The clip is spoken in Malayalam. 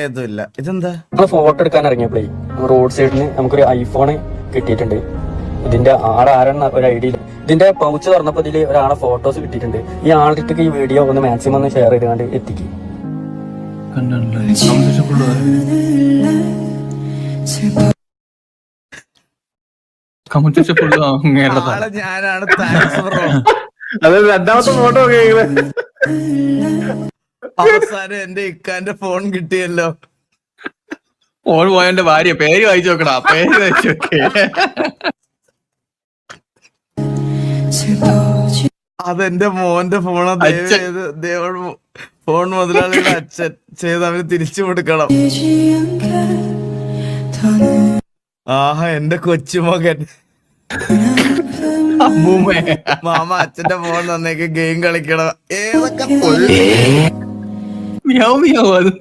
ഏതുമില്ല. ഇതെന്താ? ഫോട്ടോ എടുക്കാൻ ഇറങ്ങിയപ്പോഴേ റോഡ് സൈഡിന് നമുക്കൊരു ഐഫോൺ കിട്ടിയിട്ടുണ്ട്. ഇതിന്റെ ആളാരെന്ന ഒരു ഐഡിയ. ഇതിന്റെ പൗച്ച് തുറന്നപ്പോ ഇതില് ഒരാളെ ഫോട്ടോസ് കിട്ടിയിട്ടുണ്ട്. ഈ ആളുടെ ഈ വീഡിയോ ഒന്ന് മാക്സിമം ഒന്ന് ഷെയർ ചെയ്തുകൊണ്ട് എത്തിക്കും. ഞാനാണ്. Thanks bro. അത് രണ്ടാമത്തെ ഫോട്ടോ അവസാനം എന്റെ ഇക്കാന്റെ ഫോൺ കിട്ടിയല്ലോ. ഫോൺ പോയന്റെ ഭാര്യ പേര് വായിച്ചു നോക്കടാ. പേര് വായിച്ചു നോക്കേ. അതെന്റെ മോന്റെ ഫോണാ. ദേവ ഫോൺ മുതലാളിയുടെ അച്ഛൻ ചെയ്ത് അവന് തിരിച്ചു കൊടുക്കണം. ആഹാ, എന്റെ കൊച്ചുമകൻ. മാമ അച്ഛന്റെ ഫോൺ തന്നേക്ക് ഗെയിം കളിക്കണം. ഏതൊക്കെ മിയാവ് മിയാവ് അത്